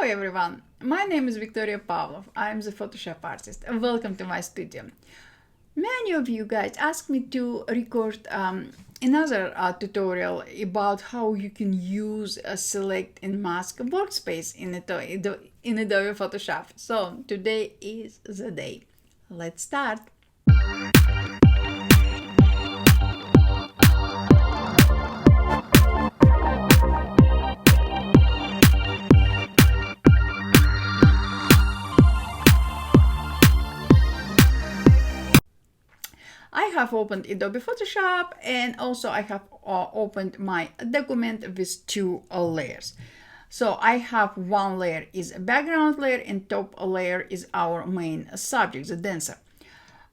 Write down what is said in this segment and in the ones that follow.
Hello everyone, my name is Victoria Pavlov. I am the Photoshop artist. Welcome to my studio. Many of you guys asked me to record another tutorial about how you can use a select and mask workspace in Adobe Photoshop. So today is the day. Let's start. I have opened Adobe Photoshop, and also I have opened my document with two layers. So I have one layer is a background layer and top layer is our main subject, the dancer.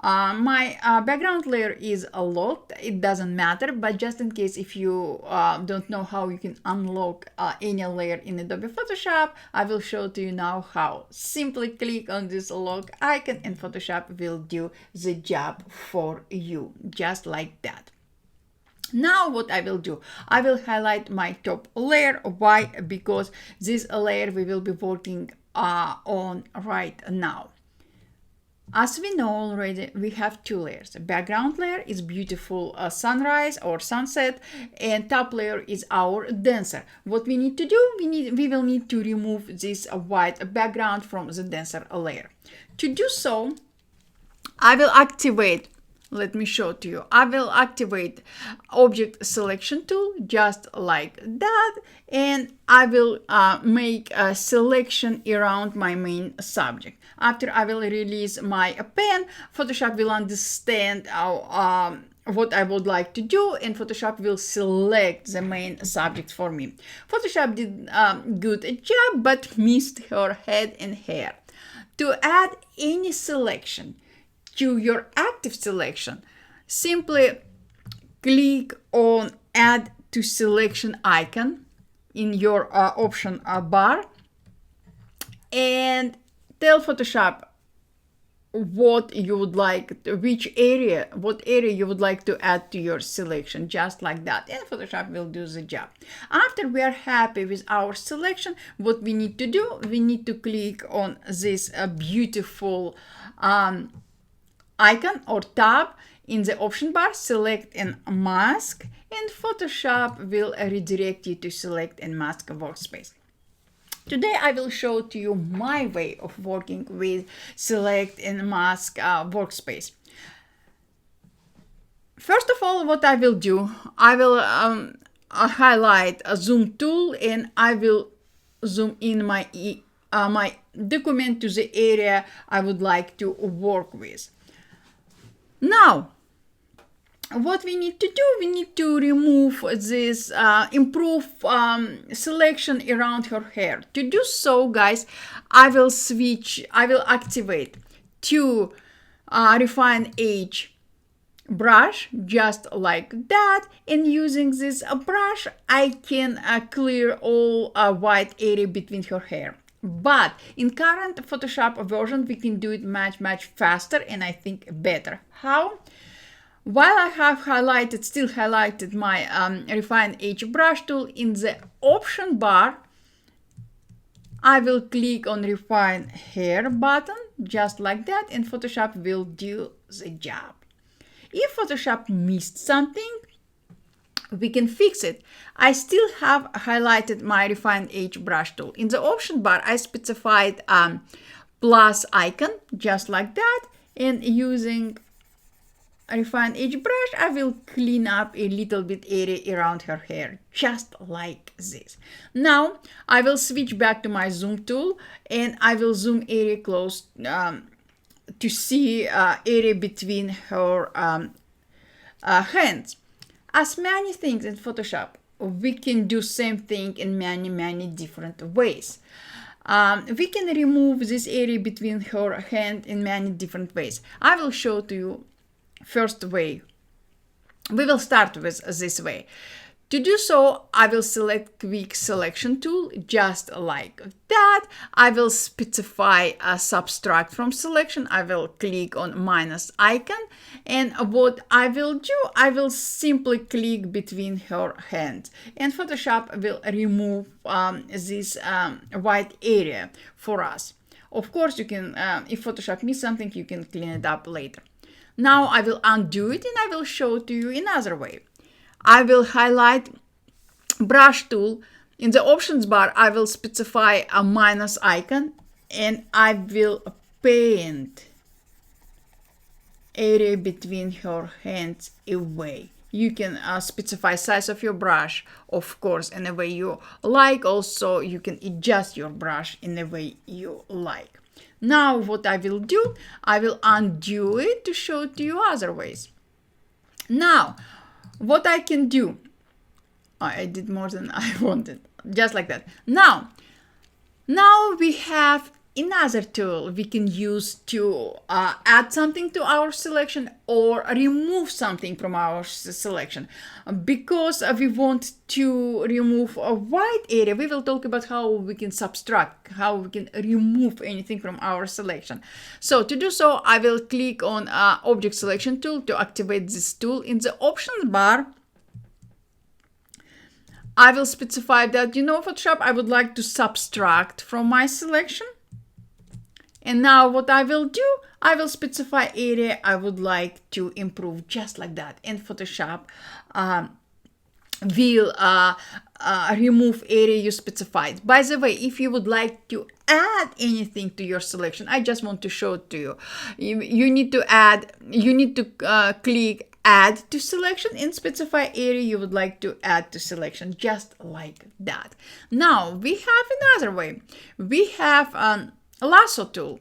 My background layer is locked. It doesn't matter, but just in case if you don't know how you can unlock any layer in Adobe Photoshop, I will show to you now how. Simply click on this lock icon and Photoshop will do the job for you, just like that. Now what I will do, I will highlight my top layer. Why? Because this layer we will be working on right now. As we know already, we have two layers. The background layer is beautiful sunrise or sunset, and top layer is our dancer. What we need to do, we will need to remove this white background from the dancer layer. To do so, I will activate, let me show to you. I will activate object selection tool just like that, and I will make a selection around my main subject. After I will release my pen, Photoshop will understand what I would like to do, and Photoshop will select the main subject for me. Photoshop did good job, but missed her head and hair. To add any selection to your active selection, simply click on Add to Selection icon in your option bar and tell Photoshop what you would like, what area you would like to add to your selection, just like that, and Photoshop will do the job. After we are happy with our selection, what we need to do, we need to click on this beautiful icon or tab in the option bar, select and mask, and Photoshop will redirect you to select and mask workspace. Today I will show to you my way of working with select and mask workspace. First of all, what I will do, I will highlight a zoom tool and I will zoom in my document to the area I would like to work with. Now, what we need to do, we need to remove this improve selection around her hair. To do so, guys, I will activate to refine edge brush just like that, and using this brush I can clear all white area between her hair. But in current Photoshop version we can do it much faster and I think better. How? While I have still highlighted my refine edge brush tool, in the option bar I will click on refine hair button just like that, and Photoshop will do the job. If Photoshop missed something, we can fix it. I still have highlighted my refine edge brush tool. In the option bar I specified plus icon just like that, and using refine edge brush I will clean up a little bit area around her hair just like this. Now I will switch back to my zoom tool and I will zoom area close to see area between her hands. As many things in Photoshop, we can do same thing in many different ways. We can remove this area between her hand in many different ways. I will show to you first way. We will start with this way. To do so, I will select quick selection tool, just like that. I will specify a subtract from selection. I will click on minus icon. And what I will do, I will simply click between her hands. And Photoshop will remove this white area for us. Of course, you can, if Photoshop missed something, you can clean it up later. Now I will undo it and I will show to you another way. I will highlight brush tool. In the options bar, I will specify a minus icon and I will paint area between her hands away. You can specify size of your brush, of course, in a way you like. Also, you can adjust your brush in the way you like. Now, what I will do, I will undo it to show to you other ways. Now, what I can do, I did more than I wanted, just like that. Now we have another tool we can use to add something to our selection or remove something from our selection. Because we want to remove a white area, we will talk about how we can subtract, how we can remove anything from our selection. So to do so, I will click on object selection tool to activate this tool. In the options bar, I will specify that, Photoshop, I would like to subtract from my selection. And now what I will do, I will specify area I would like to improve, just like that. And Photoshop will remove area you specified. By the way, if you would like to add anything to your selection, I just want to show it to you. You need to click add to selection and specify area you would like to add to selection, just like that. Now we have another way. We have lasso tool.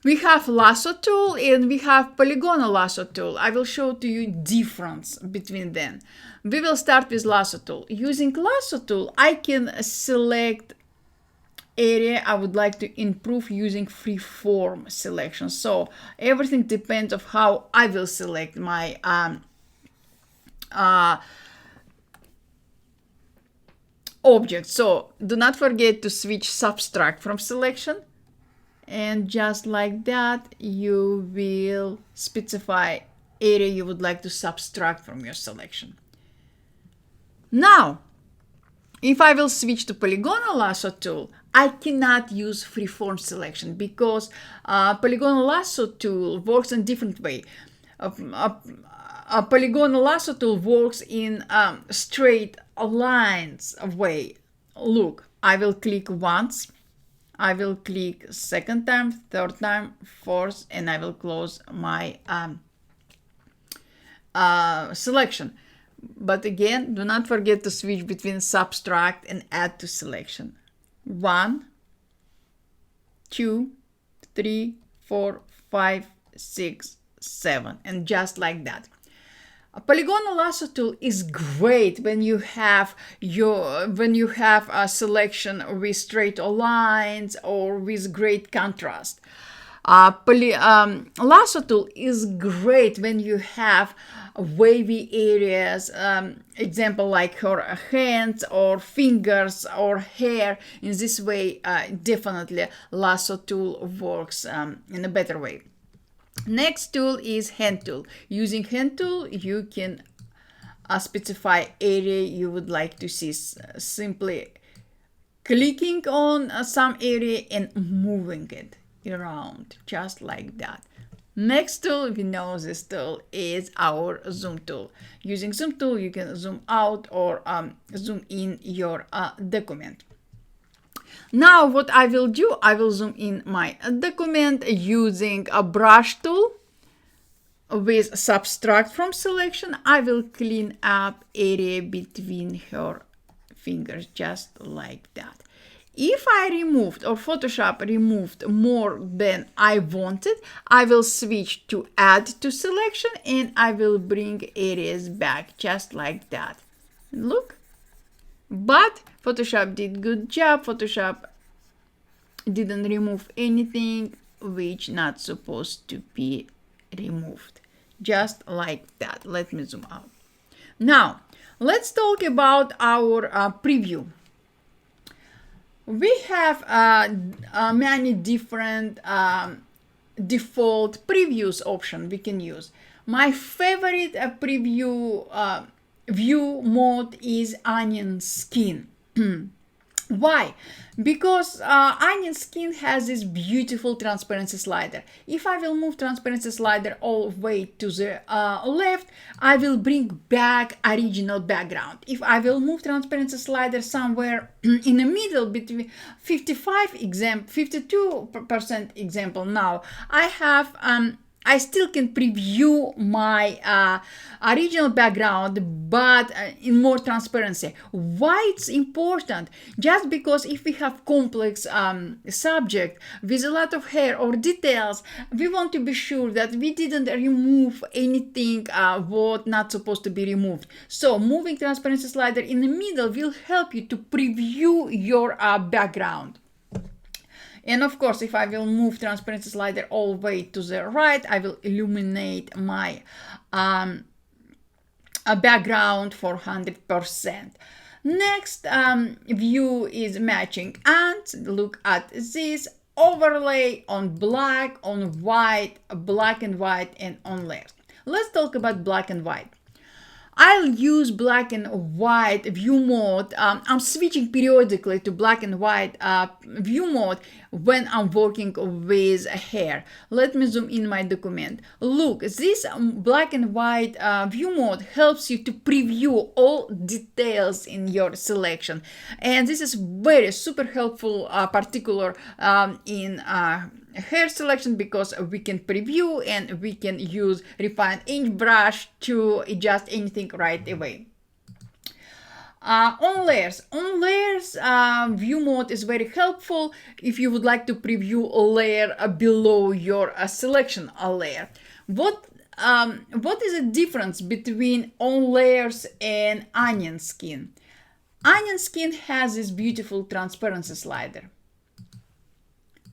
We have lasso tool and we have polygonal lasso tool. I will show to you difference between them. We will start with lasso tool. Using lasso tool, I can select area I would like to improve using freeform selection. So everything depends on how I will select my object. So do not forget to switch subtract from selection. And just like that, you will specify area you would like to subtract from your selection. Now, if I will switch to polygonal lasso tool, I cannot use freeform selection because polygonal lasso tool works in a different way. A polygonal lasso tool works in straight lines way. Look, I will click once. I will click second time, third time, fourth, and I will close my selection. But again, do not forget to switch between subtract and add to selection. 1, 2, 3, 4, 5, 6, 7, and just like that. A polygonal lasso tool is great when you have a selection with straight lines or with great contrast. Lasso tool is great when you have wavy areas, example like her hands or fingers or hair. In this way, definitely lasso tool works in a better way. Next tool is hand tool. Using hand tool, you can specify area you would like to see. Simply clicking on some area and moving it around, just like that. Next tool, we know this tool is our zoom tool. Using zoom tool, you can zoom out or zoom in your document. Now what I will do, I will zoom in my document using a brush tool. With subtract from selection, I will clean up area between her fingers, just like that. If I removed or Photoshop removed more than I wanted, I will switch to add to selection and I will bring areas back, just like that. Look. But Photoshop did good job. Photoshop didn't remove anything which not supposed to be removed. Just like that. Let me zoom out. Now, Let's talk about our preview. We have many different default previews option we can use. My favorite preview view mode is onion skin. Why? Because onion skin has this beautiful transparency slider. If I will move transparency slider all the way to the left, I will bring back original background. If I will move transparency slider somewhere in the middle between 52% example now, I still can preview my original background, but in more transparency. Why it's important? Just because if we have complex subject with a lot of hair or details, we want to be sure that we didn't remove anything what not supposed to be removed. So moving transparency slider in the middle will help you to preview your background. And of course, if I will move transparency slider all the way to the right, I will illuminate my background for 100%. Next view is matching, and look at this overlay on black, on white, black and white, and on layers. Let's talk about black and white. I'll use black and white view mode. I'm switching periodically to black and white view mode when I'm working with hair. Let me zoom in my document. Look, this black and white view mode helps you to preview all details in your selection. And this is very super helpful, particular in hair selection, because we can preview and we can use refine inch brush to adjust anything right away. On layers view mode is very helpful if you would like to preview a layer below your selection layer. What is the difference between on layers and onion skin? Onion skin has this beautiful transparency slider.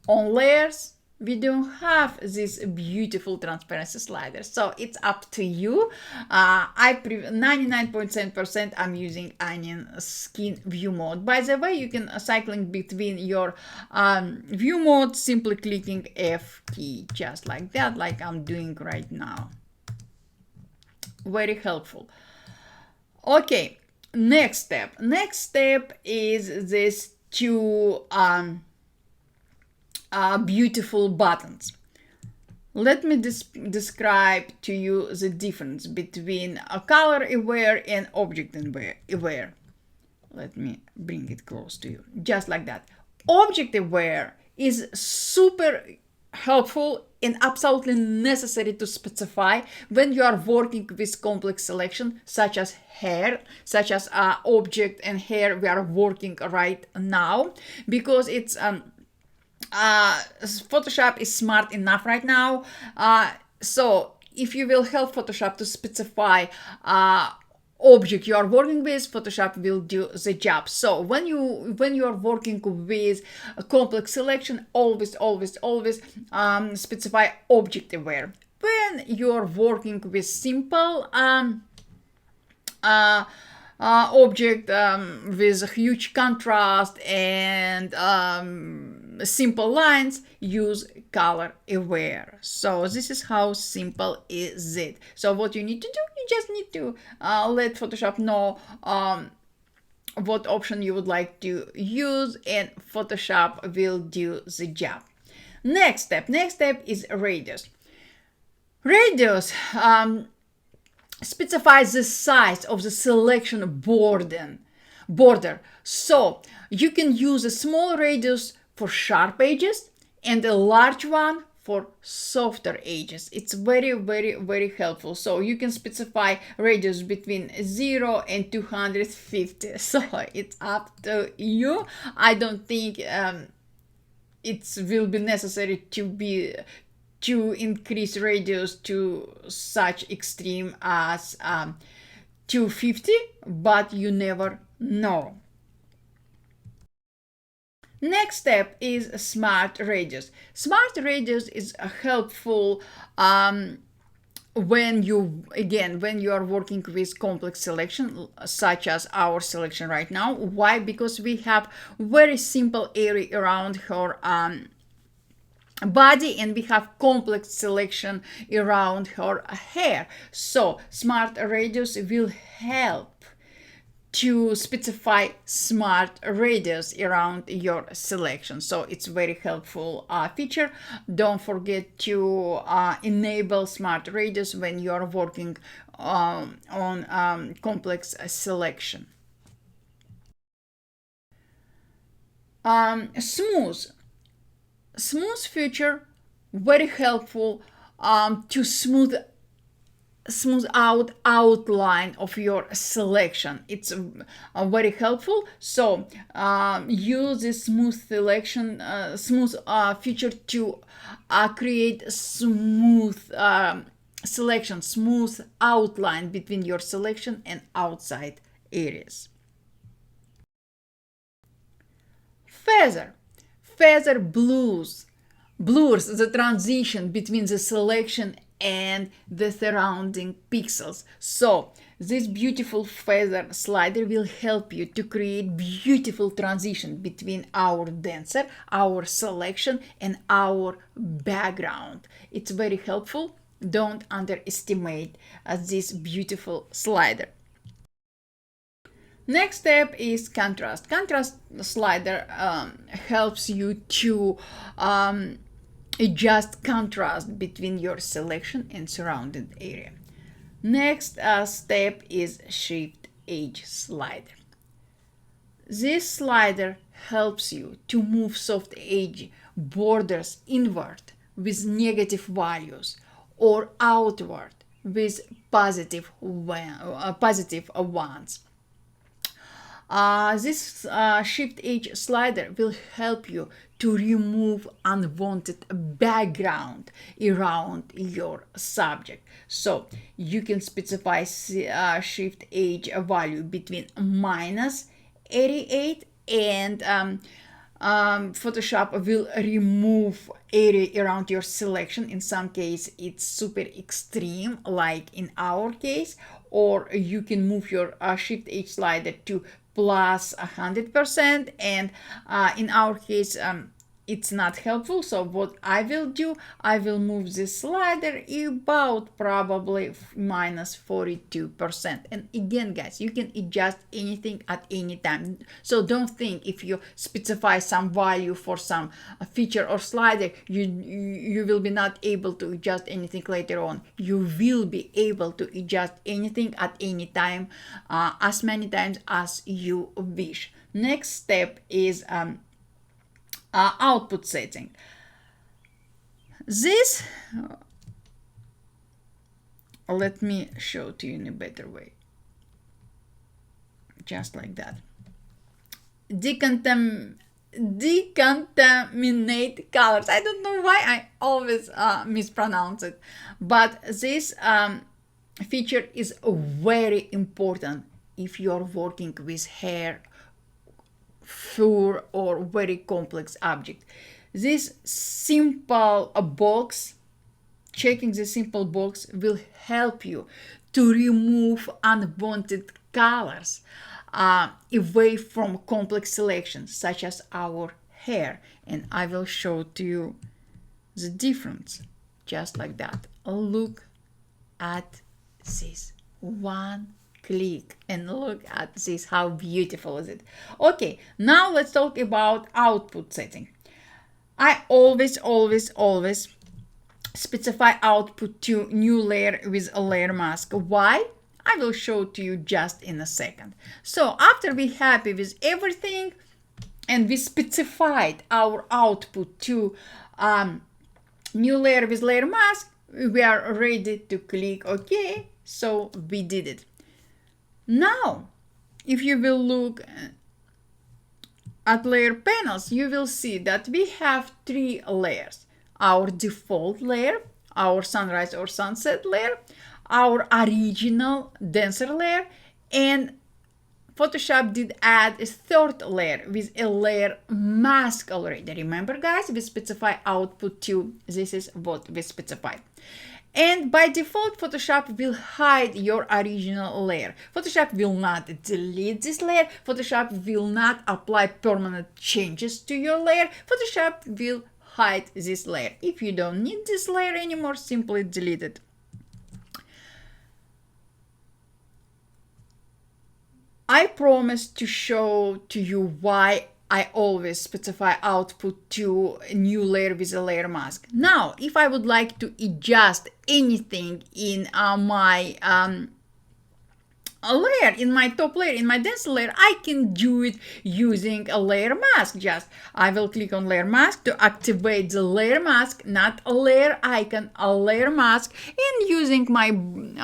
On layers, we don't have this beautiful transparency slider, so it's up to you. 99.7% I'm using onion skin view mode. By the way, you can cycling between your view mode simply clicking F key, just like that, like I'm doing right now. Very helpful. Okay, next step is this two beautiful buttons. Let me describe to you the difference between a color aware and object aware. Let me bring it close to you, just like that. Object aware is super helpful and absolutely necessary to specify when you are working with complex selection, such as hair, such as object and hair we are working right now, because it's Photoshop is smart enough right now. So if you will help Photoshop to specify object you are working with, Photoshop will do the job. So when you are working with a complex selection, always specify object aware. When you are working with simple object with a huge contrast and simple lines, use color aware. So this is how simple is it. So what you need to do, you just need to let Photoshop know what option you would like to use, and Photoshop will do the job. Next step is radius. Radius specifies the size of the selection border. So you can use a small radius for sharp edges and a large one for softer edges. It's very helpful. So you can specify radius between 0 and 250. So it's up to you. I don't think it will be necessary to increase radius to such extreme as 250, but you never know. Next step is smart radius. Smart radius is a helpful when you are working with complex selection such as our selection right now. Why? Because we have very simple area around her body, and we have complex selection around her hair. So smart radius will help to specify smart radius around your selection. So it's very helpful feature. Don't forget to enable smart radius when you are working on complex selection. Smooth feature, very helpful to smooth out outline of your selection. It's very helpful. So use this smooth selection smooth feature to create smooth selection, smooth outline between your selection and outside areas. Feather blurs the transition between the selection and the surrounding pixels. So this beautiful feather slider will help you to create beautiful transition between our dancer, our selection, and our background. It's very helpful. Don't underestimate this beautiful slider. Next step is contrast. Contrast slider helps you to adjust contrast between your selection and surrounding area. Next step is Shift Edge slider. This slider helps you to move soft edge borders inward with negative values or outward with positive ones. This Shift Edge slider will help you to remove unwanted background around your subject. So you can specify Shift Edge value between -88 and Photoshop will remove area around your selection. In some case it's super extreme, like in our case, or you can move your Shift Edge slider to plus 100%, and in our case it's not helpful. So what I will do, I will move this slider about probably -42%. And again, guys, you can adjust anything at any time. So don't think if you specify some value for some feature or slider, you will be not able to adjust anything later on. You will be able to adjust anything at any time, as many times as you wish. Next step is output setting. This, let me show to you in a better way. Just like that. Decontaminate colors. I don't know why I always mispronounce it, but this feature is very important if you're working with hair, fur, or very complex object. This simple box, checking the simple box, will help you to remove unwanted colors away from complex selections such as our hair. And I will show to you the difference just like that. Look at this one click and look at this, how beautiful is it. Okay, now let's talk about output setting. I always specify output to new layer with a layer mask. Why? I will show to you just in a second. So after we're happy with everything and we specified our output to new layer with layer mask, we are ready to click OK. So we did it. Now, if you will look at layer panels, you will see that we have 3 layers. Our default layer, our sunrise or sunset layer, our original dancer layer, and Photoshop did add a 3rd layer with a layer mask already. Remember, guys, we specify output to, this is what we specified. And by default, Photoshop will hide your original layer. Photoshop will not delete this layer. Photoshop will not apply permanent changes to your layer. Photoshop will hide this layer. If you don't need this layer anymore, simply delete it. I promise to show to you why I always specify output to a new layer with a layer mask. Now, if I would like to adjust anything in my a layer, in my top layer, in my dense layer, I can do it using a layer mask. Just I will click on layer mask to activate the layer mask, not a layer icon, a layer mask. And using my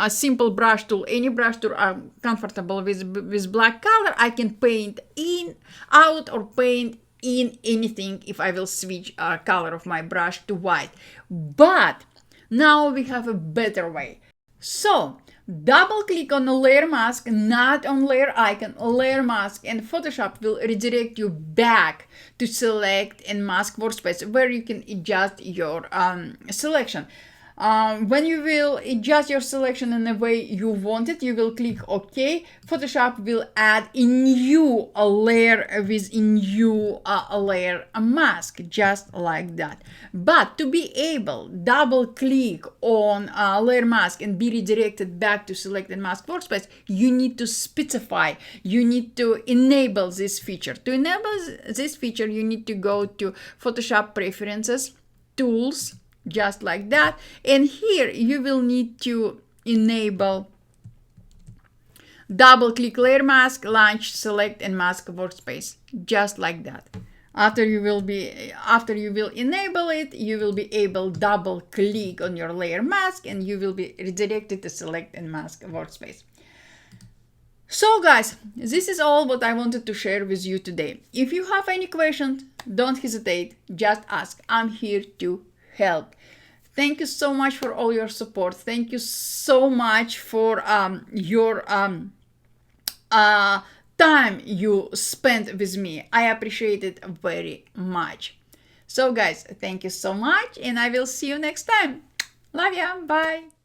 simple brush tool, any brush tool I'm comfortable with black color, I can paint in, out, or paint in anything if I will switch color of my brush to white. But now we have a better way. So double click on the layer mask, not on layer icon, layer mask, and Photoshop will redirect you back to select and mask workspace where you can adjust your selection. When you will adjust your selection in the way you want it, you will click OK. Photoshop will add a new layer with a new layer mask, just like that. But to be able double click on layer mask and be redirected back to select and mask workspace, you need to specify, you need to enable this feature. To enable this feature, you need to go to Photoshop Preferences, Tools, just like that, and here you will need to enable double click layer mask, launch, select and mask workspace, just like that. After you will enable it, you will be able to double click on your layer mask and you will be redirected to select and mask workspace. So guys, this is all what I wanted to share with you today. If you have any questions, don't hesitate, just ask. I'm here to help. Thank you so much for all your support. Thank you so much for your time you spent with me. I appreciate it very much. So guys, thank you so much and I will see you next time. Love ya. Bye.